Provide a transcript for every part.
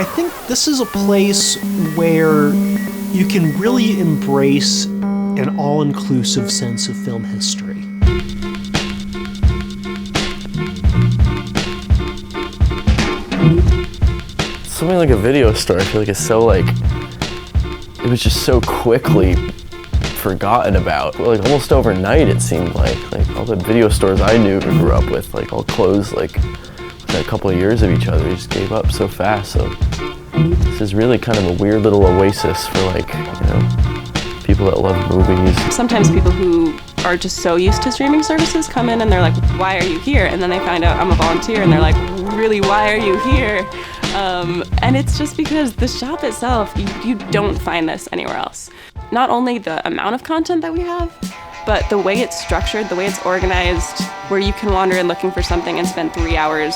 I think this is a place where you can really embrace an all-inclusive sense of film history. Something like a video store, I feel like it's so it was just so quickly forgotten about. Like almost overnight it seemed like all the video stores I knew and grew up with, all closed within a couple of years of each other. They just gave up so fast. So this is really kind of a weird little oasis for people that love movies. Sometimes people who are just so used to streaming services come in and they're like, why are you here? And then they find out I'm a volunteer and they're like, really, why are you here? And it's just because the shop itself, you don't find this anywhere else. Not only the amount of content that we have, but the way it's structured, the way it's organized, where you can wander in looking for something and spend 3 hours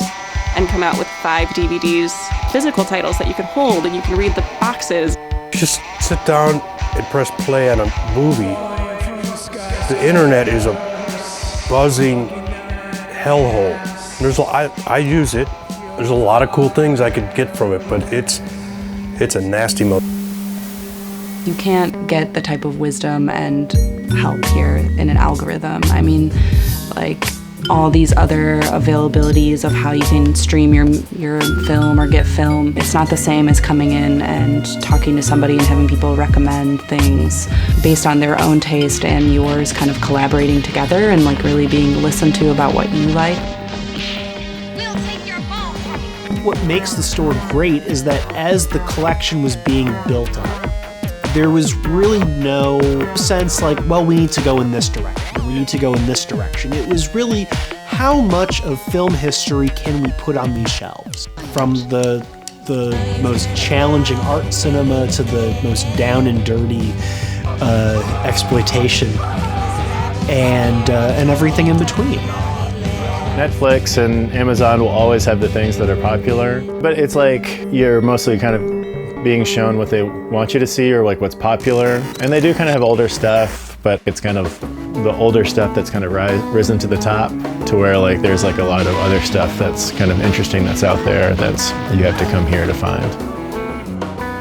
and come out with 5 DVDs, physical titles that you can hold and you can read the boxes. Just sit down and press play on a movie. The internet is a buzzing hellhole. I use it. There's a lot of cool things I could get from it, but it's a nasty mode. You can't get the type of wisdom and help here in an algorithm. I mean, all these other availabilities of how you can stream your film or get film, it's not the same as coming in and talking to somebody and having people recommend things based on their own taste and yours, kind of collaborating together and really being listened to about what you like. What makes the store great is that as the collection was being built up, there was really no sense we need to go in this direction, we need to go in this direction. It was really, how much of film history can we put on these shelves? From the most challenging art cinema to the most down and dirty exploitation, and everything in between. Netflix and Amazon will always have the things that are popular, but it's you're mostly kind of being shown what they want you to see or what's popular. And they do kind of have older stuff, but it's kind of the older stuff that's kind of risen to the top to where there's a lot of other stuff that's kind of interesting that's out there that's you have to come here to find.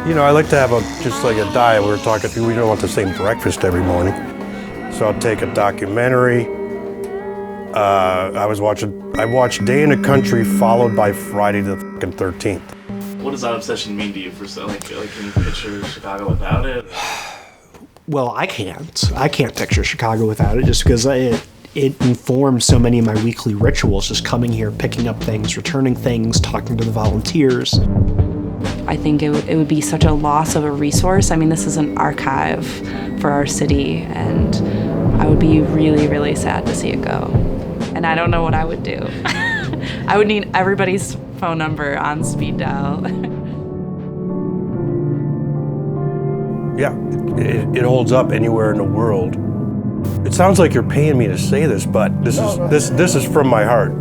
I like to have just a diet. We don't want the same breakfast every morning. So I'll take a documentary. I watched Day in the Country followed by Friday the 13th. What does that obsession mean to you? Can you picture Chicago without it? Well, I can't picture Chicago without it, just because it informs so many of my weekly rituals, just coming here, picking up things, returning things, talking to the volunteers. I think it would be such a loss of a resource. I mean, this is an archive for our city, and I would be really, really sad to see it go. And I don't know what I would do. I would need everybody's phone number on speed dial. Yeah, it holds up anywhere in the world. It sounds like you're paying me to say this, but this is from my heart.